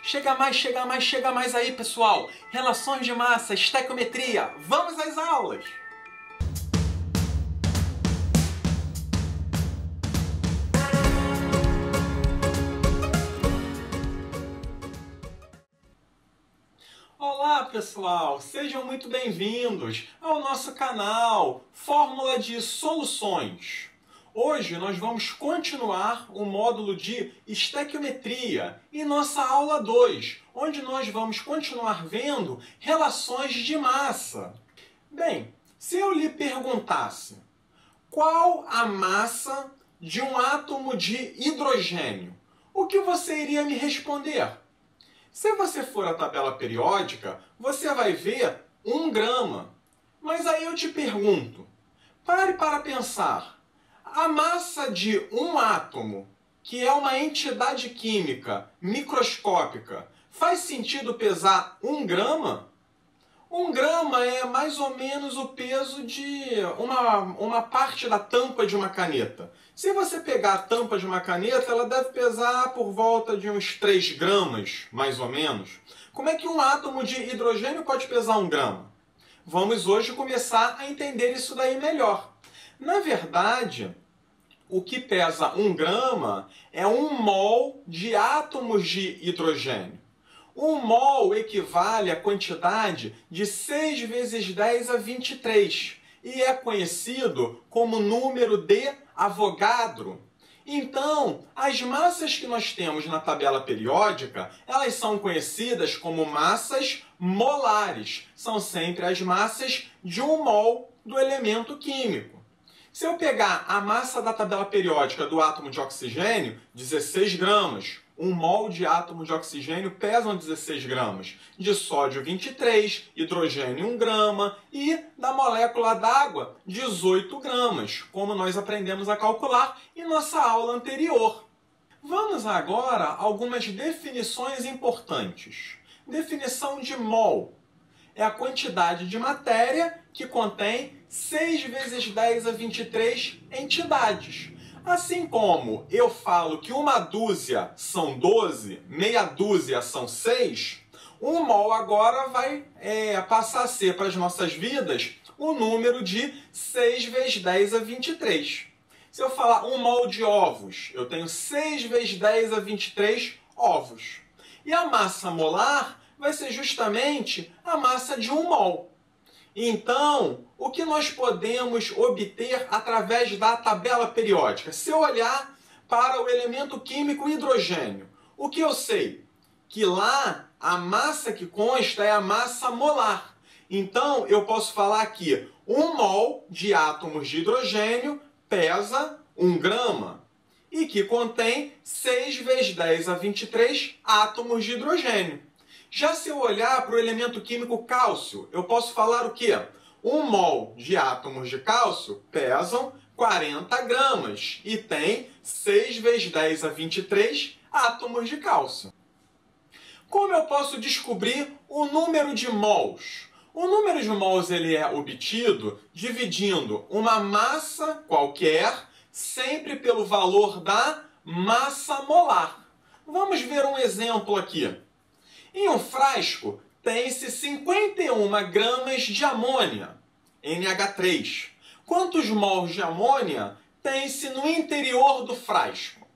Chega mais, chega mais, chega mais aí, pessoal! Relações de massa, estequiometria, vamos às aulas! Olá, pessoal! Sejam muito bem-vindos ao nosso canal Fórmula de Soluções. Hoje nós vamos continuar o módulo de estequiometria em nossa aula 2, onde nós vamos continuar vendo relações de massa. Bem, se eu lhe perguntasse qual a massa de um átomo de hidrogênio, o que você iria me responder? Se você for à tabela periódica, você vai ver 1 grama. Mas aí eu te pergunto, pare para pensar. A massa de um átomo, que é uma entidade química microscópica, faz sentido pesar 1 grama? 1 grama é mais ou menos o peso de uma parte da tampa de uma caneta. Se você pegar a tampa de uma caneta, ela deve pesar por volta de uns 3 gramas, mais ou menos. Como é que um átomo de hidrogênio pode pesar 1 grama? Vamos hoje começar a entender isso daí melhor. Na verdade, o que pesa 1 grama é 1 mol de átomos de hidrogênio. 1 mol equivale à quantidade de 6 vezes 10 a 23 e é conhecido como número de Avogadro. Então, as massas que nós temos na tabela periódica, elas são conhecidas como massas molares. São sempre as massas de 1 mol do elemento químico. Se eu pegar a massa da tabela periódica do átomo de oxigênio, 16 gramas, 1 mol de átomo de oxigênio pesam 16 gramas, de sódio 23, hidrogênio 1 grama e da molécula d'água 18 gramas, como nós aprendemos a calcular em nossa aula anterior. Vamos agora a algumas definições importantes. Definição de mol é a quantidade de matéria que contém 6 vezes 10 a 23 entidades. Assim como eu falo que 1 dúzia são 12, meia dúzia são 6, 1 mol agora vai passar a ser para as nossas vidas o número de 6 vezes 10 a 23. Se eu falar 1 mol de ovos, eu tenho 6 vezes 10 a 23 ovos. E a massa molar vai ser justamente a massa de 1 mol. Então, o que nós podemos obter através da tabela periódica? Se eu olhar para o elemento químico hidrogênio, o que eu sei? Que lá a massa que consta é a massa molar. Então, eu posso falar que 1 mol de átomos de hidrogênio pesa 1 grama e que contém 6 vezes 10 a 23 átomos de hidrogênio. Já se eu olhar para o elemento químico cálcio, eu posso falar o quê? 1 mol de átomos de cálcio pesam 40 gramas e tem 6 vezes 10 a 23 átomos de cálcio. Como eu posso descobrir o número de mols? O número de mols ele é obtido dividindo uma massa qualquer sempre pelo valor da massa molar. Vamos ver um exemplo aqui. Em um frasco tem-se 51 gramas de amônia, NH3. Quantos mols de amônia tem-se no interior do frasco?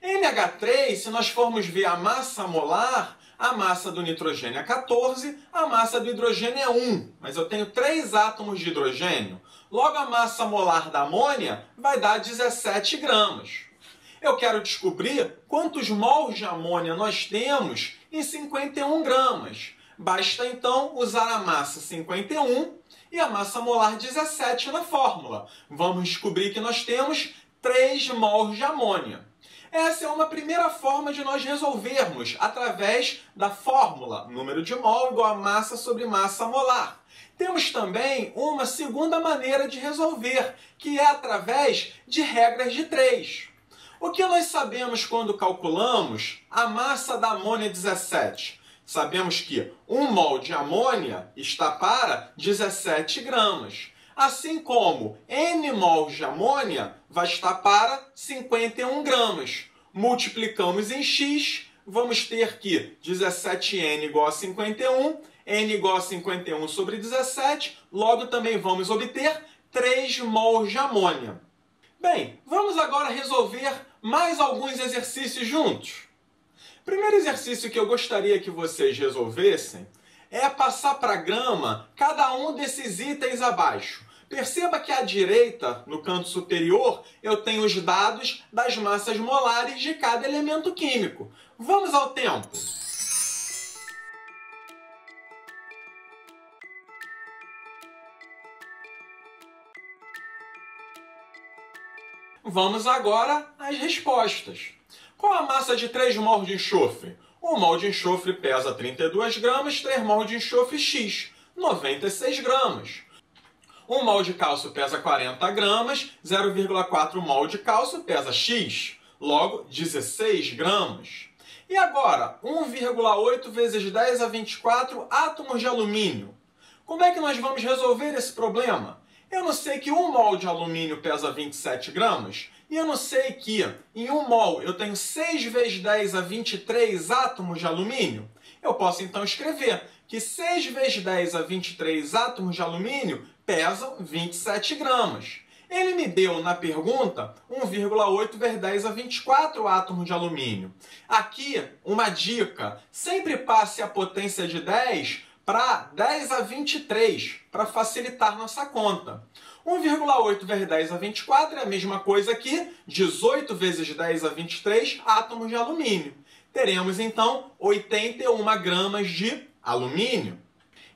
NH3, se nós formos ver a massa molar, a massa do nitrogênio é 14, a massa do hidrogênio é 1. Mas eu tenho 3 átomos de hidrogênio. Logo, a massa molar da amônia vai dar 17 gramas. Eu quero descobrir quantos mols de amônia nós temos em 51 gramas. Basta, então, usar a massa 51 e a massa molar 17 na fórmula. Vamos descobrir que nós temos 3 mols de amônia. Essa é uma primeira forma de nós resolvermos através da fórmula número de mol igual a massa sobre massa molar. Temos também uma segunda maneira de resolver, que é através de regras de 3. O que nós sabemos quando calculamos a massa da amônia 17? Sabemos que 1 mol de amônia está para 17 gramas. Assim como N mols de amônia vai estar para 51 gramas. Multiplicamos em X, vamos ter que 17N igual a 51, N igual a 51 sobre 17, logo também vamos obter 3 mols de amônia. Bem, vamos agora resolver mais alguns exercícios juntos. O primeiro exercício que eu gostaria que vocês resolvessem é passar para a grama cada um desses itens abaixo. Perceba que à direita, no canto superior, eu tenho os dados das massas molares de cada elemento químico. Vamos ao tempo. Vamos agora às respostas. Qual a massa de 3 mols de enxofre? 1 mol de enxofre pesa 32 gramas, 3 mols de enxofre X, 96 gramas. 1 mol de cálcio pesa 40 gramas, 0,4 mol de cálcio pesa X, logo 16 gramas. E agora, 1,8 vezes 10 a 24 átomos de alumínio. Como é que nós vamos resolver esse problema? Eu não sei que 1 mol de alumínio pesa 27 gramas, e eu não sei que em 1 mol eu tenho 6 vezes 10 a 23 átomos de alumínio. Eu posso então escrever que 6 vezes 10 a 23 átomos de alumínio pesam 27 gramas. Ele me deu na pergunta 1,8 vezes 10 a 24 átomos de alumínio. Aqui, uma dica, sempre passe a potência de 10 para 10 a 23, para facilitar nossa conta. 1,8 vezes 10 a 24 é a mesma coisa que 18 vezes 10 a 23 átomos de alumínio. Teremos, então, 81 gramas de alumínio.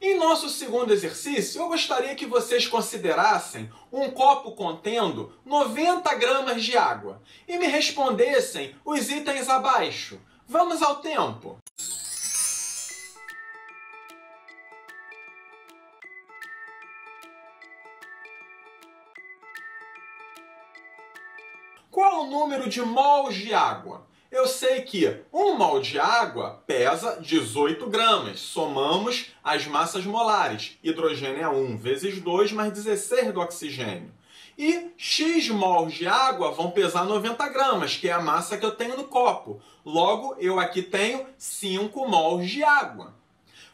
Em nosso segundo exercício, eu gostaria que vocês considerassem um copo contendo 90 gramas de água e me respondessem os itens abaixo. Vamos ao tempo. Qual o número de mols de água? Eu sei que 1 mol de água pesa 18 gramas. Somamos as massas molares. Hidrogênio é 1 vezes 2 mais 16 do oxigênio. E X mols de água vão pesar 90 gramas, que é a massa que eu tenho no copo. Logo, eu aqui tenho 5 mols de água.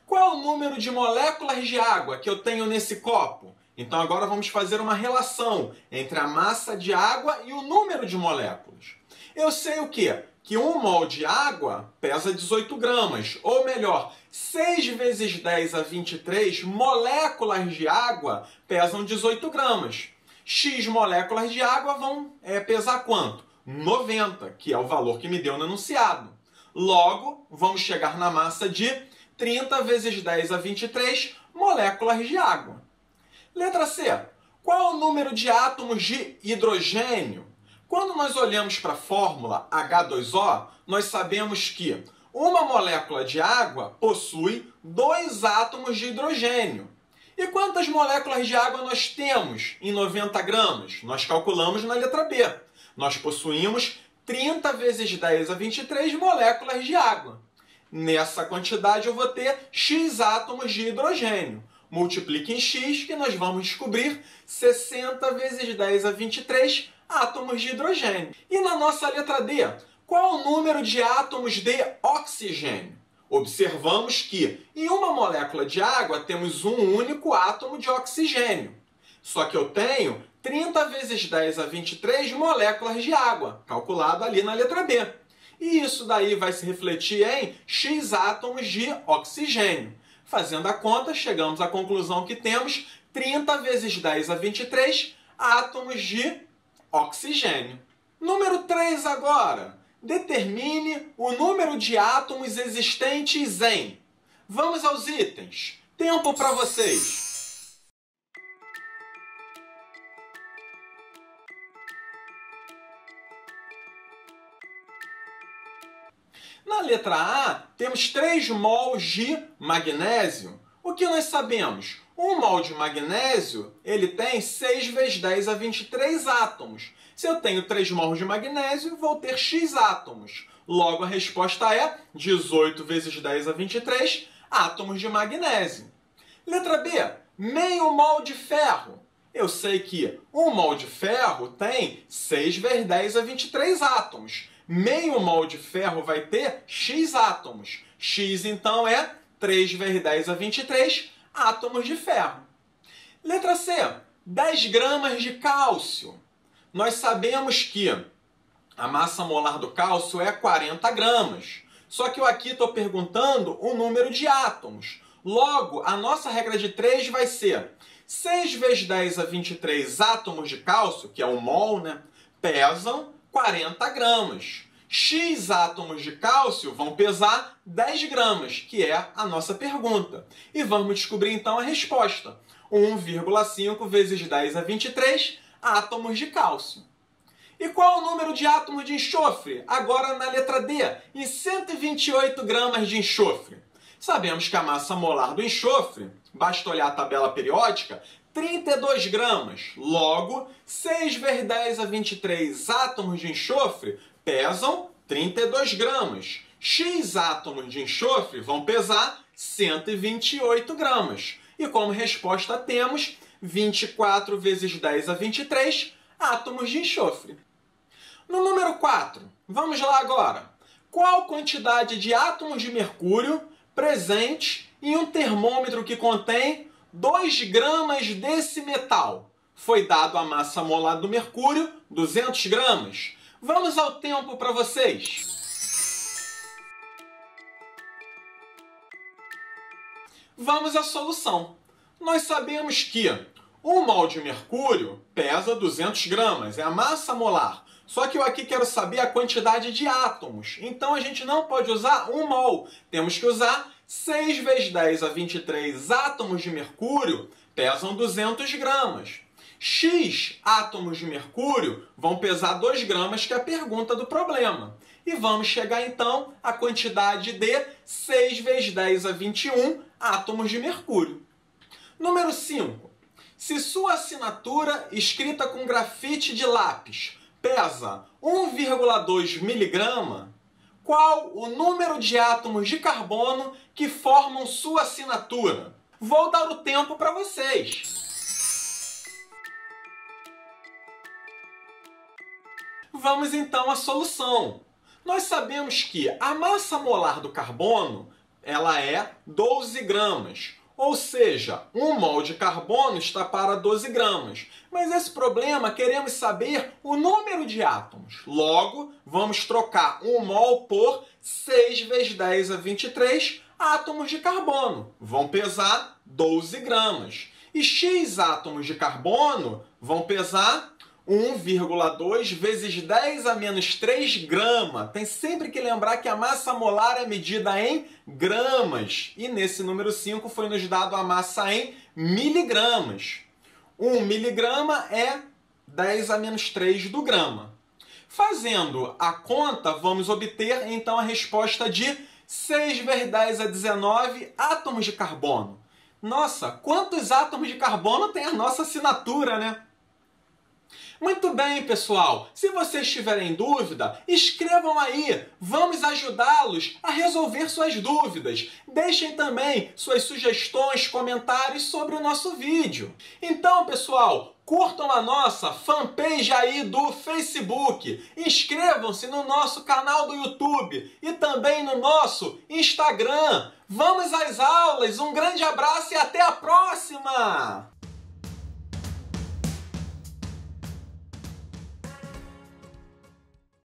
Qual é o número de moléculas de água que eu tenho nesse copo? Então agora vamos fazer uma relação entre a massa de água e o número de moléculas. Eu sei o quê? Que 1 mol de água pesa 18 gramas, ou melhor, 6 vezes 10 a 23 moléculas de água pesam 18 gramas. X moléculas de água vão pesar quanto? 90, que é o valor que me deu no enunciado. Logo, vamos chegar na massa de 30 vezes 10 a 23 moléculas de água. Letra C. Qual é o número de átomos de hidrogênio? Quando nós olhamos para a fórmula H2O, nós sabemos que uma molécula de água possui 2 átomos de hidrogênio. E quantas moléculas de água nós temos em 90 gramas? Nós calculamos na letra B. Nós possuímos 30 vezes 10 a 23 moléculas de água. Nessa quantidade eu vou ter X átomos de hidrogênio. Multiplique em X que nós vamos descobrir 60 vezes 10 a 23 átomos de hidrogênio. E na nossa letra D, qual o número de átomos de oxigênio? Observamos que em uma molécula de água temos um único átomo de oxigênio. Só que eu tenho 30 vezes 10 a 23 moléculas de água, calculado ali na letra B. E isso daí vai se refletir em X átomos de oxigênio. Fazendo a conta, chegamos à conclusão que temos 30 vezes 10 a 23 átomos de oxigênio. Número 3 agora. Determine o número de átomos existentes em... Vamos aos itens. Tempo para vocês. Na letra A, temos 3 mols de magnésio. O que nós sabemos? 1 mol de magnésio, ele tem 6 vezes 10 a 23 átomos. Se eu tenho 3 mols de magnésio, vou ter X átomos. Logo, a resposta é 18 vezes 10 a 23 átomos de magnésio. Letra B, meio mol de ferro. Eu sei que 1 mol de ferro tem 6 vezes 10 a 23 átomos. meio mol de ferro vai ter X átomos. X, então, é 3 vezes 10 a 23 átomos de ferro. Letra C, 10 gramas de cálcio. Nós sabemos que a massa molar do cálcio é 40 gramas. Só que eu aqui estou perguntando o número de átomos. Logo, a nossa regra de 3 vai ser 6 vezes 10 a 23 átomos de cálcio, que é um mol, né, pesam 40 gramas. X átomos de cálcio vão pesar 10 gramas, que é a nossa pergunta. E vamos descobrir então a resposta. 1,5 vezes 10 a 23 átomos de cálcio. E qual o número de átomos de enxofre? Agora na letra D, em 128 gramas de enxofre. Sabemos que a massa molar do enxofre, basta olhar a tabela periódica, 32 gramas. Logo, 6 vezes 10 a 23 átomos de enxofre pesam 32 gramas. X átomos de enxofre vão pesar 128 gramas. E como resposta temos 24 vezes 10 a 23 átomos de enxofre. No número 4, vamos lá agora. Qual quantidade de átomos de mercúrio presente em um termômetro que contém 2 gramas desse metal? Foi dado a massa molar do mercúrio, 200 gramas. Vamos ao tempo para vocês. Vamos à solução. Nós sabemos que 1 mol de mercúrio pesa 200 gramas, é a massa molar. Só que eu aqui quero saber a quantidade de átomos. Então a gente não pode usar 1 mol. Temos que usar 6 vezes 10 a 23 átomos de mercúrio pesam 200 gramas. X átomos de mercúrio vão pesar 2 gramas, que é a pergunta do problema. E vamos chegar então à quantidade de 6 vezes 10 a 21 átomos de mercúrio. Número 5. Se sua assinatura escrita com grafite de lápis pesa 1,2 miligrama, qual o número de átomos de carbono que formam sua assinatura? Vou dar o tempo para vocês. Vamos então à solução. Nós sabemos que a massa molar do carbono ela é 12 gramas. Ou seja, 1 mol de carbono está para 12 gramas. Mas esse problema queremos saber o número de átomos. Logo, vamos trocar 1 mol por 6 vezes 10 a 23 átomos de carbono. Vão pesar 12 gramas. E X átomos de carbono vão pesar 1,2 vezes 10 a menos 3 grama. Tem sempre que lembrar que a massa molar é medida em gramas. E nesse número 5 foi nos dado a massa em miligramas. 1 miligrama é 10 a menos 3 do grama. Fazendo a conta, vamos obter então a resposta de 6 vezes 10 a 19 átomos de carbono. Nossa, quantos átomos de carbono tem a nossa assinatura, né? Muito bem, pessoal. Se vocês tiverem dúvida, escrevam aí. Vamos ajudá-los a resolver suas dúvidas. Deixem também suas sugestões, comentários sobre o nosso vídeo. Então, pessoal, curtam a nossa fanpage aí do Facebook. Inscrevam-se no nosso canal do YouTube e também no nosso Instagram. Vamos às aulas. Um grande abraço e até a próxima!